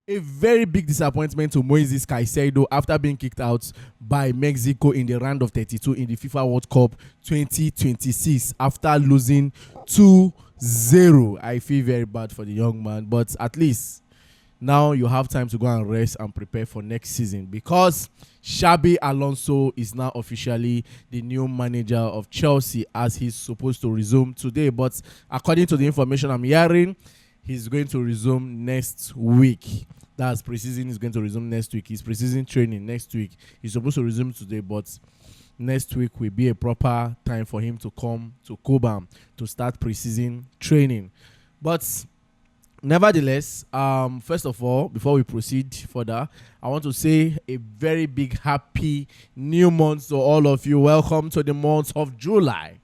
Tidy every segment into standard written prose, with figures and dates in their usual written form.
A very big disappointment to Moises Caicedo after being kicked out by Mexico in the round of 32 in the FIFA World Cup 2026 after losing 2-0. I feel very bad for the young man, but at least now you have time to go and rest and prepare for next season, because Xabi Alonso is now officially the new manager of Chelsea, as he's supposed to resume today. But according to the information I'm hearing, he's going to resume next week. That's preseason is going to resume next week. His preseason training next week. He's supposed to resume today, but next week will be a proper time for him to come to Cobham to start preseason training. But nevertheless, first of all, before we proceed further, I want to say a very big happy new month to all of you. Welcome to the month of July.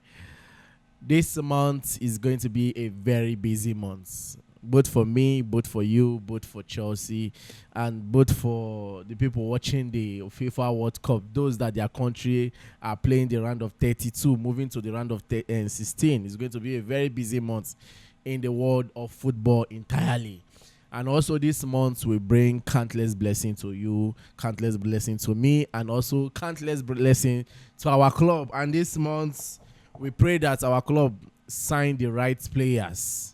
This month is going to be a very busy month, both for me, both for you, both for Chelsea, and both for the people watching the FIFA World Cup. Those that their country are playing the round of 32, moving to the round of 16. It's going to be a very busy month in the world of football entirely. And also this month will bring countless blessing to you, countless blessing to me, and also countless blessing to our club. And this month, we pray that our club sign the right players.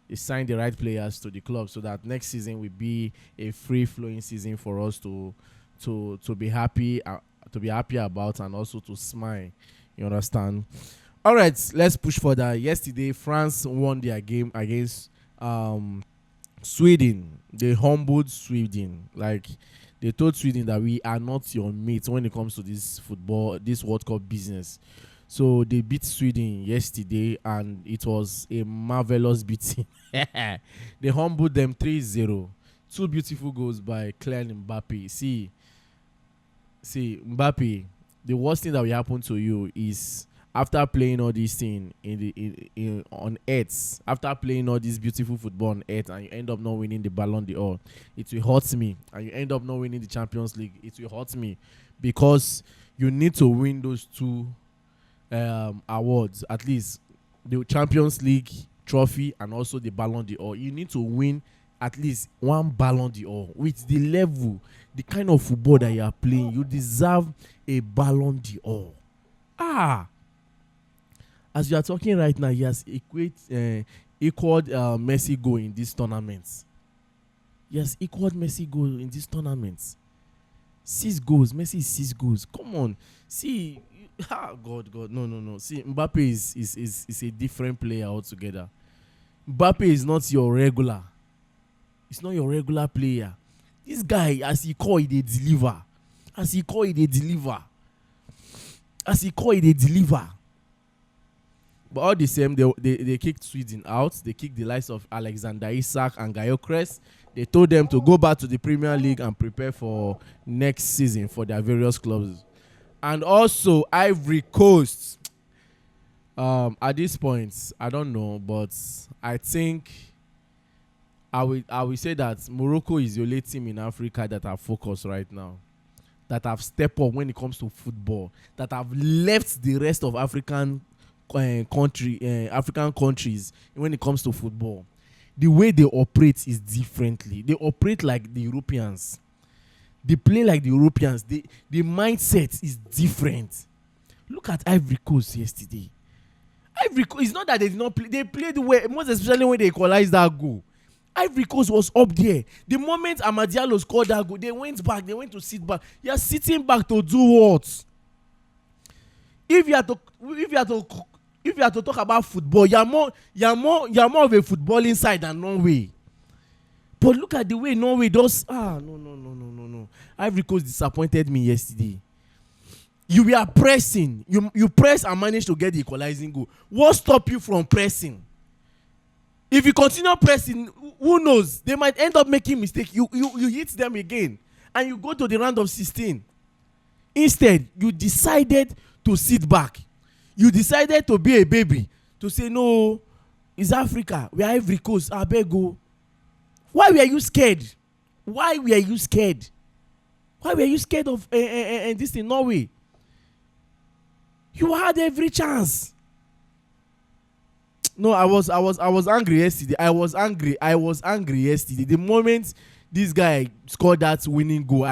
They sign the right players to the club, so that next season will be a free-flowing season for us to be happy about, and also to smile. You understand? All right, let's push further. Yesterday, France won their game against Sweden. They humbled Sweden. Like, they told Sweden that we are not your mates when it comes to this World Cup business. So they beat Sweden yesterday, and it was a marvelous beating. They humbled them 3-0. Two beautiful goals by Kylian Mbappe. See, Mbappe, the worst thing that will happen to you is, after playing all these things on earth, after playing all this beautiful football on earth, and you end up not winning the Ballon d'Or, it will hurt me. And you end up not winning the Champions League, it will hurt me, because you need to win those two awards, at least the Champions League trophy and also the Ballon d'Or. You need to win at least one Ballon d'Or. With the level, the kind of football that you are playing, you deserve a Ballon d'Or. As you are talking right now, he has equaled Messi goal in this tournament. Yes, equaled Messi goal in this tournament. 6 goals. Messi is 6 goals. Come on. See, God. No. See, Mbappe is a different player altogether. Mbappe is not your regular. It's not your regular player. This guy, as he call it, they deliver. But all the same, they kicked Sweden out. They kicked the likes of Alexander Isak and Gyökeres. They told them to go back to the Premier League and prepare for next season for their various clubs. And also Ivory Coast. At this point, I don't know, but I think I will say that Morocco is the only team in Africa that are focused right now, that have stepped up when it comes to football, that have left the rest of African countries when it comes to football. The way they operate is differently. They operate like the Europeans. They play like the Europeans. The mindset is different. Look at Ivory Coast yesterday. Ivory Coast, it's not that they did not play. They played well, most especially when they equalized that goal. Ivory Coast was up there. The moment Amad Diallo scored that goal, they went back. They went to sit back. You are sitting back to do what? If you are to talk about football, you are more of a footballing side than Norway. But look at the way Norway does. No. Ivory Coast disappointed me yesterday. You were pressing. You press and managed to get the equalizing goal. What stopped you from pressing? If you continue pressing, who knows? They might end up making mistake. You hit them again, and you go to the round of 16. Instead, you decided to sit back. You decided to be a baby, to say, no, it's Africa. We are Ivory Coast. I beg you. Why were you scared? Why were you scared of this in Norway? You had every chance. No, I was angry yesterday. I was angry yesterday. The moment this guy scored that winning goal.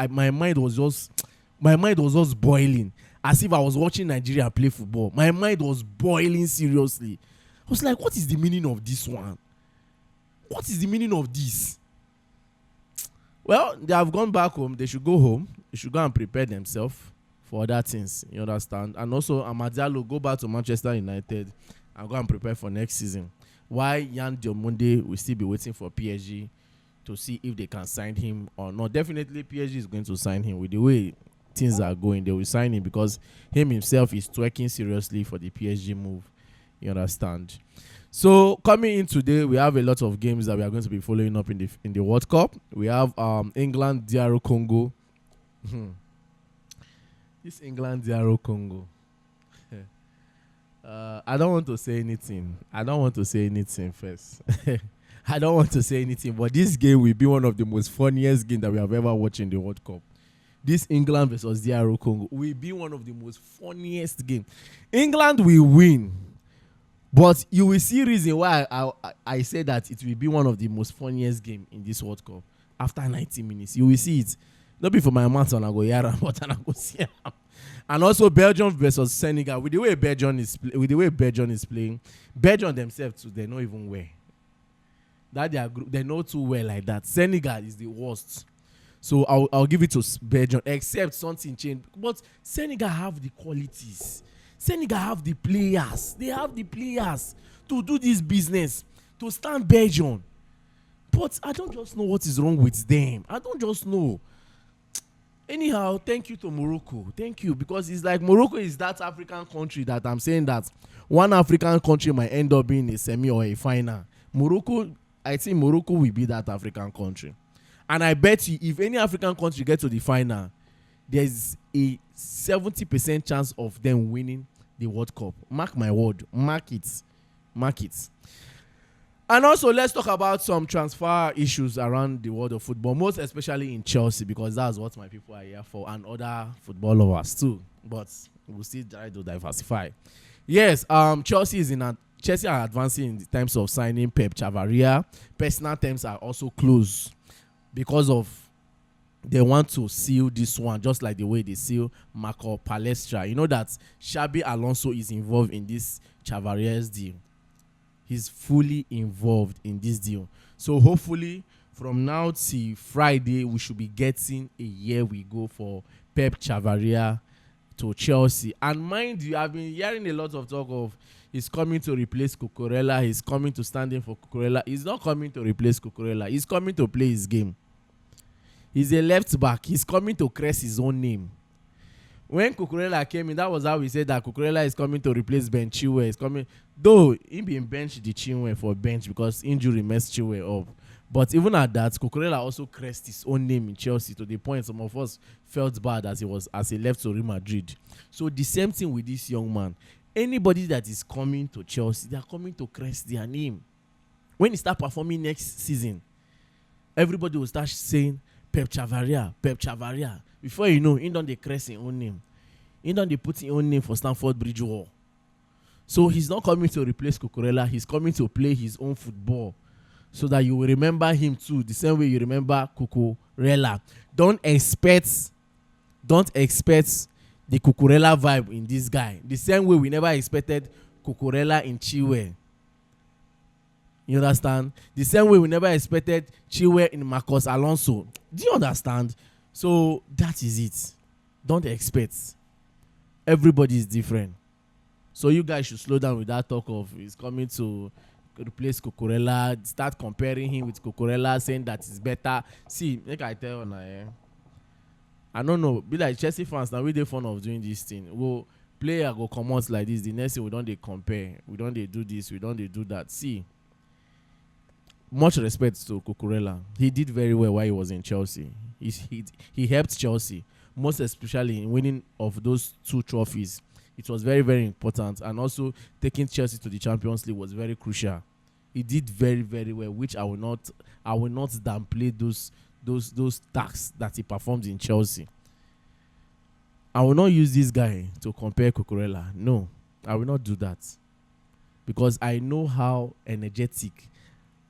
My mind was just boiling, as if I was watching Nigeria play football. My mind was boiling seriously. I was like, what is the meaning of this one? What is the meaning of this? Well, they have gone back home. They should go home. They should go and prepare themselves for other things. You understand? And also, Amadialo, go back to Manchester United and go and prepare for next season. Why Yan Diomande will still be waiting for PSG to see if they can sign him or not. Definitely, PSG is going to sign him. With the way things are going, they will sign him because him himself is twerking seriously for the PSG move. You understand? So coming in today, we have a lot of games that we are going to be following up in the World Cup. We have England, DR Congo. This England, DR Congo. I don't want to say anything. First. I don't want to say anything, but this game will be one of the most funniest games that we have ever watched in the World Cup. This England versus DR Congo will be one of the most funniest games. England will win. But you will see reason why I say that it will be one of the most funniest game in this World Cup. After 90 minutes, you will see it. Not be for my mouth and I go yara, but I go see it. And also Belgium versus Senegal. With the way Belgium is playing, Belgium themselves too, they know even where. That they know too well like that. Senegal is the worst. So I'll give it to Belgium, except something changed. But Senegal have the qualities. Senegal have the players. They have the players to do this business, to stand Belgium. But I don't just know what is wrong with them. I don't just know. Anyhow, thank you to Morocco. Thank you. Because it's like Morocco is that African country that I'm saying that one African country might end up being a semi or a final. I think Morocco will be that African country. And I bet you if any African country gets to the final, there's a 70% chance of them winning the World Cup. Mark my word. Mark it. And also, let's talk about some transfer issues around the world of football, most especially in Chelsea, because that's what my people are here for, and other football lovers too. But we'll still try to diversify. Yes, Chelsea are advancing in terms of signing Pep Chavarri. Personal terms are also close because of they want to seal this one just like the way they seal Marco Palestra. You know that Xabi Alonso is involved in this Chavarri's deal. He's fully involved in this deal. So hopefully from now till Friday, we should be getting a year we go for Pep Chavarri to Chelsea. And mind you, I've been hearing a lot of talk of he's coming to replace Cucurella. He's coming to stand in for Cucurella. He's not coming to replace Cucurella. He's coming to play his game. He's a left back. He's coming to crest his own name. When Cucurella came in, that was how we said that Cucurella is coming to replace Ben Chilwell. He's coming, though he been benched the Chilwell for bench because injury messed Chilwell up. But even at that, Cucurella also crest his own name in Chelsea to the point some of us felt bad as he left to Real Madrid. So the same thing with this young man. Anybody that is coming to Chelsea, they are coming to crest their name. When he start performing next season, everybody will start saying Pep Chavarri. Before you know, he done the crest his own name. He done the put his own name for Stamford Bridge Wall. So he's not coming to replace Cucurella. He's coming to play his own football, so that you will remember him too, the same way you remember Cucurella. Don't expect the Cucurella vibe in this guy. The same way we never expected Cucurella in Chilwell. You understand? The same way we never expected Chilwell in Marcos Alonso. Do you understand? So that is it. Don't expect. Everybody is different. So you guys should slow down with that talk of he's coming to replace Cucurella. Start comparing him with Cucurella, saying that it's better. See, like I tell you now, I don't know. Be like Chelsea fans now. We dey fun of doing this thing. Well, player go come out like this. The next thing we don't they compare. We don't they do this. We don't they do that. See. Much respect to Cucurella. He did very well while he was in Chelsea. He helped Chelsea, most especially in winning of those 2 trophies. It was very, very important. And also taking Chelsea to the Champions League was very crucial. He did very, very well, which I will not downplay those tasks that he performed in Chelsea. I will not use this guy to compare Cucurella. No, I will not do that. Because I know how energetic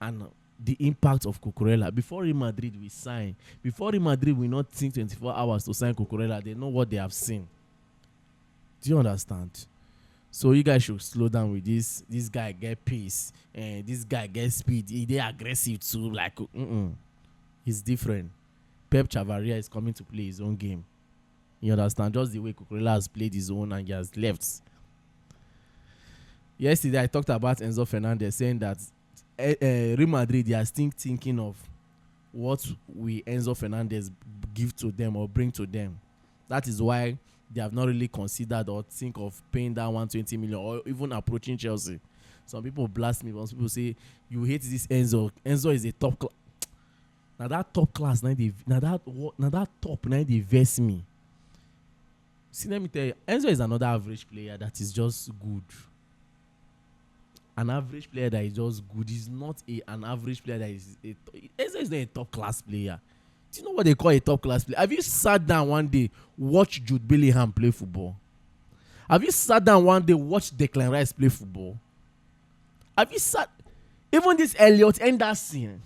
and the impact of Cucurella. Before Real Madrid will sign, before Real Madrid will not think 24 hours to sign Cucurella, they know what they have seen. Do you understand? So you guys should slow down with this. This guy get pace, and this guy get speed. They aggressive too. Like, he's different. Pep Chavarri is coming to play his own game. You understand? Just the way Cucurella has played his own and he has left. Yesterday I talked about Enzo Fernandez, saying that Real Madrid, they are still thinking of what will Enzo Fernandez give to them or bring to them. That is why they have not really considered or think of paying that 120 million or even approaching Chelsea. Some people blast me. Some people say, you hate this Enzo. Enzo is a top class. Now that top class, now that top, now they verse me. See, let me tell you, Enzo is another average player that is just good. An average player that is just good is not an average player that is Enzo is not a top class player. Do you know what they call a top class player? Have you sat down one day, watch Jude Bellingham play football? Have you sat down one day, watch Declan Rice play football? Have you sat, even this Elliot Henderson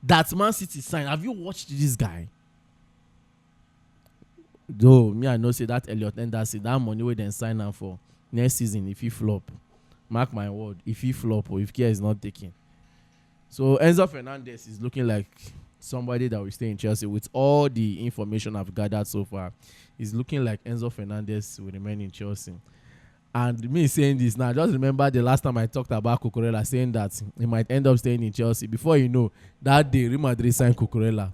that Man City signed, have you watched this guy? Though me, I know say that Elliot Henderson, that money we then sign him for next season, if he flop, mark my word, if he flop or if care is not taken. So Enzo Fernandez is looking like somebody that will stay in Chelsea. With all the information I've gathered so far, it's looking like Enzo Fernandez will remain in Chelsea. And me saying this now, just remember the last time I talked about Cucurella, saying that he might end up staying in Chelsea. Before you know, that day Real Madrid signed Cucurella.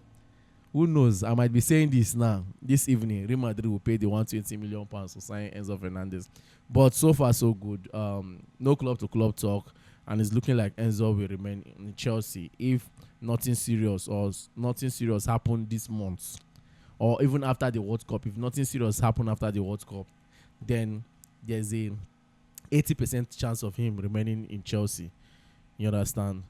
Who knows? I might be saying this now. This evening, Real Madrid will pay the 120 million pounds to sign Enzo Fernandez. But so far, so good. No club-to-club talk. And it's looking like Enzo will remain in Chelsea if nothing serious happen this month. Or even after the World Cup. If nothing serious happen after the World Cup, then there's a 80% chance of him remaining in Chelsea. You understand?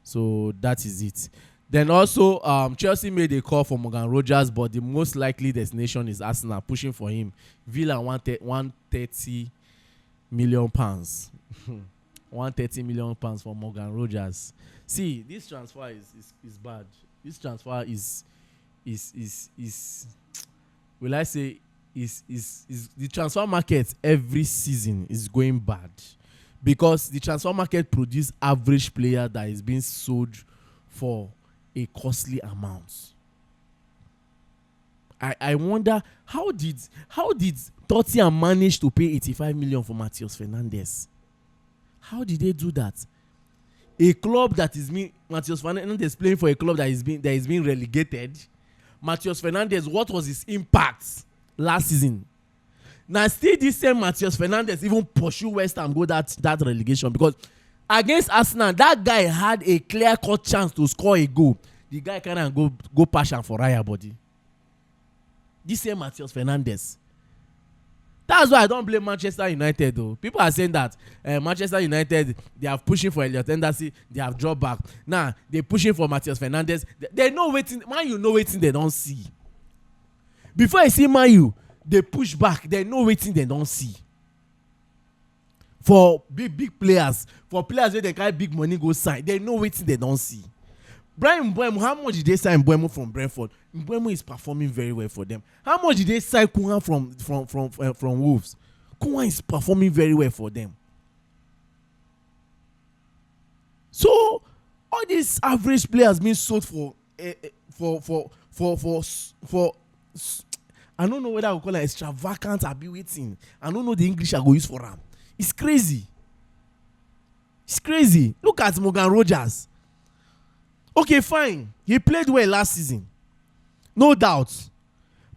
So that is it. Then also, Chelsea made a call for Morgan Rogers, but the most likely destination is Arsenal, pushing for him. Villa 130 million pounds. 130 million pounds for Morgan Rogers. See, this transfer is bad. This transfer is will I say is the transfer market every season is going bad, because the transfer market produce average player that is being sold for a costly amount. I wonder how did Tottenham manage to pay 85 million for Matheus Fernandes? How did they do that? A club that is being Matheus Fernandes playing for a club that is being relegated. Matheus Fernandes, what was his impact last season? Now still this same Matheus Fernandes even pursue West Ham go that relegation, because against Arsenal, that guy had a clear-cut chance to score a goal. The guy can't go passion for Raya body. This same Matheus Fernandes. That's why I don't blame Manchester United though. People are saying that Manchester United, they are pushing for Elliot Henderson, they have dropped back. Now they're pushing for Matheus Fernandes. They know waiting. Man, you know waiting they don't see. Before I see Man U, they push back. They know waiting they don't see. For big players, for players where they carry big money go sign, they know waiting they don't see. Brian Mbeumo, how much did they sign Mbeumo from Brentford? Mbeumo is performing very well for them. How much did they sign Kounha from Wolves? Kounha is performing very well for them. So all these average players being sold for I don't know whether I will call it extravagant or be waiting. I don't know the English I go use for them. It's crazy. It's crazy. Look at Morgan Rogers. Okay, fine. He played well last season. No doubt.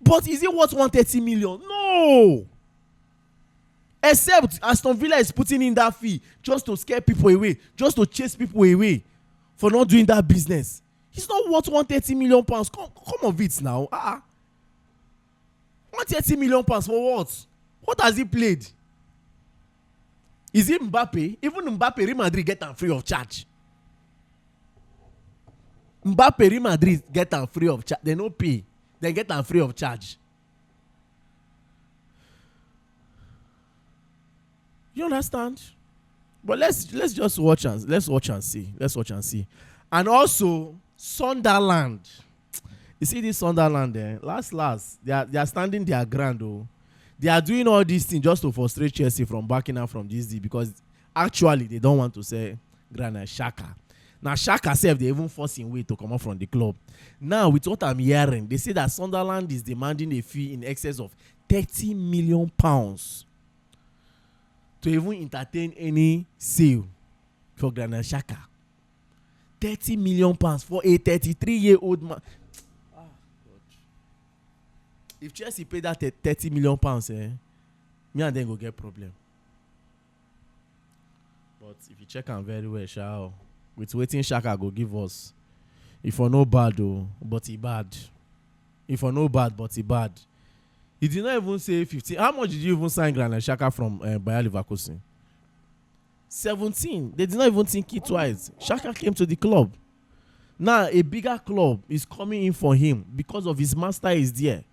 But is it worth 130 million? No. Except Aston Villa is putting in that fee just to scare people away, just to chase people away for not doing that business. It's not worth 130 million pounds. Come of it now. 130 million pounds for what? What has he played? Is it Mbappe? Even Mbappe, Real Madrid get them free of charge. Mbappe, Real Madrid get them free of charge. They no pay. They get them free of charge. You understand? But let's just watch and see. Let's watch and see. And also, Sunderland. You see this Sunderland there? Last, they are standing their ground, though. They are doing all these things just to frustrate Chelsea from backing out from this deal because actually they don't want to sell Granit Xhaka. Now Xhaka self, they even forcing way to come out from the club. Now with what I'm hearing, they say that Sunderland is demanding a fee in excess of £30 million to even entertain any sale for Granit Xhaka. £30 million for a 33-year-old man. Ah, God. If Chelsea pay that £30 million, me and them go get problem. But if you check am very well, sha, with wetin Xhaka go give us, if for no bad though, but he bad. If for no bad, but he bad. He did not even say 15. How much did you even sign Granit Xhaka from Bayer Leverkusen? 17. They did not even think it twice. Xhaka came to the club. Now a bigger club is coming in for him because of his master is there.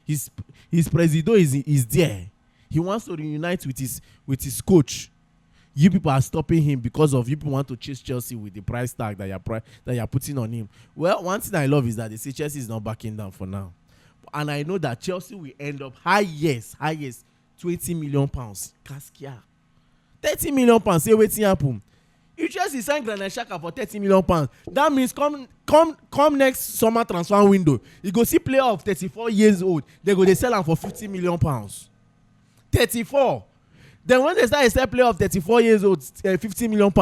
His presido is there. He wants to reunite with his coach. You people are stopping him because of you people want to chase Chelsea with the price tag that you're putting on him. Well, one thing I love is that they say Chelsea is not backing down for now. And I know that Chelsea will end up highest £20 million. Kaskia. £30 million. Say waiting happen. If Chelsea sign Granit Xhaka for £30 million, that means come next summer transfer window, you go see player of 34 years old. They go they sell him for £50 million. 34. Then when they start a sell player of 34 years old, £50 million.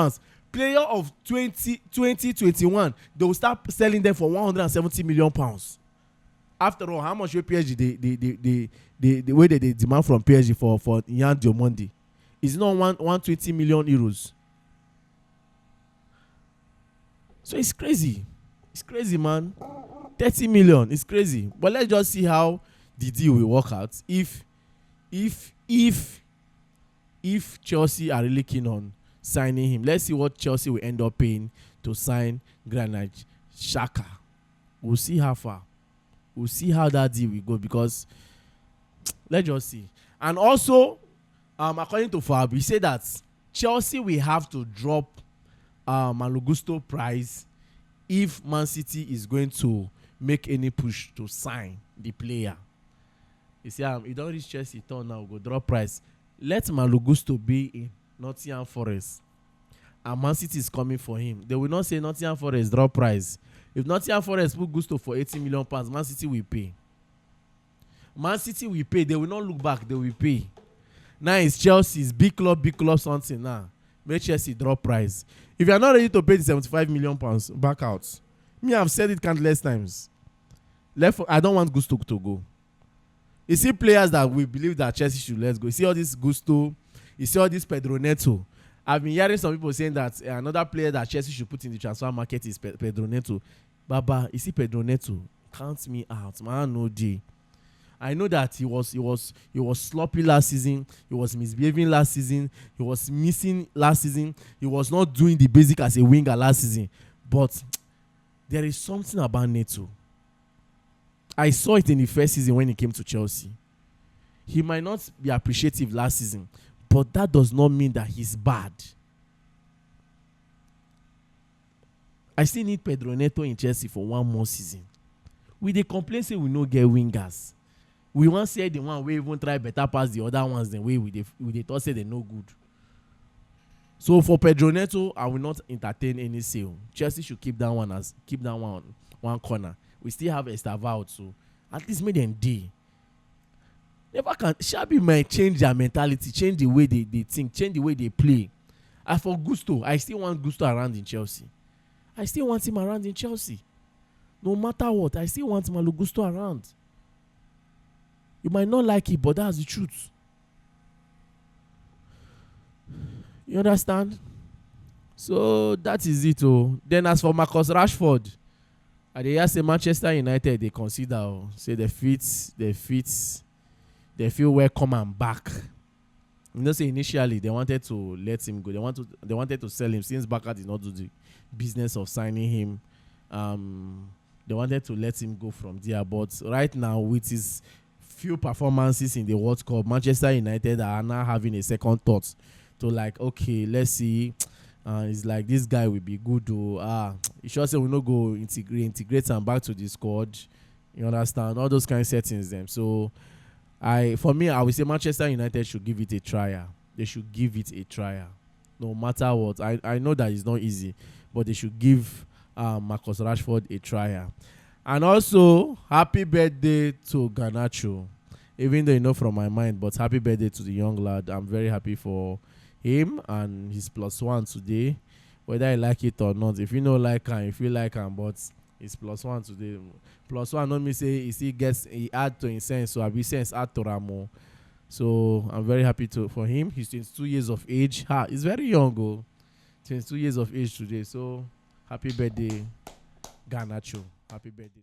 Player of 21, they will start selling them for £170 million. After all, how much will PSG the way they demand from PSG for Yan Diomande? Is not 120 million euros. So it's crazy. It's crazy, man. 30 million. It's crazy. But let's just see how the deal will work out. If Chelsea are really keen on signing him, let's see what Chelsea will end up paying to sign Granit Xhaka. We'll see how far. We'll see how that deal will go because let's just see. And also, according to Fab, he said that Chelsea will have to drop Malo Gusto price if Man City is going to make any push to sign the player. You see, you don't reach Chelsea turn now, go drop price. Let Malo Gusto be in Nottingham Forest. And Man City is coming for him. They will not say Nottingham Forest drop price. If Nottingham Forest put Gusto for £80 million, Man City will pay. Man City will pay. They will not look back. They will pay. Now it's Chelsea's big club something now. Make Chelsea drop price. If you are not ready to pay the £75 million, back out. Me, I've said it countless times. I don't want Gusto to go. You see players that we believe that Chelsea should let go. You see all this Gusto. You see all this Pedro Neto. I've been hearing some people saying that another player that Chelsea should put in the transfer market is Pedro Neto. Baba, you see Pedro Neto? Count me out, man. No J. I know that he was sloppy last season. He was misbehaving last season. He was missing last season. He was not doing the basic as a winger last season. But there is something about Neto. I saw it in the first season when he came to Chelsea. He might not be appreciative last season, but that does not mean that he's bad. I still need Pedro Neto in Chelsea for one more season. We dey complain say we no get wingers. We want say the one we even try better pass the other ones than we dey thought say they no good. So for Pedro Neto, I will not entertain any sale. Chelsea should keep that one corner. We still have Estevao, so at least make them day. Never can Xabi might change their mentality, change the way they think, change the way they play. As for Gusto, I still want Gusto around in Chelsea. I still want him around in Chelsea. No matter what, I still want Malo Gusto around. You might not like it, but that's the truth. You understand? So that is it. Oh. Then as for Marcus Rashford, I hear say Manchester United they consider say they feel welcome and back. You know, say initially they wanted to let him go. They wanted to sell him since Barca did not do the business of signing him. They wanted to let him go from there, but right now with his few performances in the World Cup, Manchester United are now having a second thought to like, okay, let's see. and it's like this guy will be good. You sure say we no go integrate am back to the squad. You understand all those kind of settings them. So for me, I would say Manchester United should give it a trial. They should give it a trial, no matter what. I know that it's not easy, but they should give Marcus Rashford a trial. And also, happy birthday to Garnacho. Even though you know from my mind, but happy birthday to the young lad. I'm very happy for him and his +1 today. Whether I like it or not, if you know like him, if you like him, but it's +1 today. +1 not me say he add to his sense, so I be sense add to Ramo. So I'm very happy for him. He's 22 years of age. He's very young, 22 years of age today. So happy birthday, Garnacho. Happy birthday.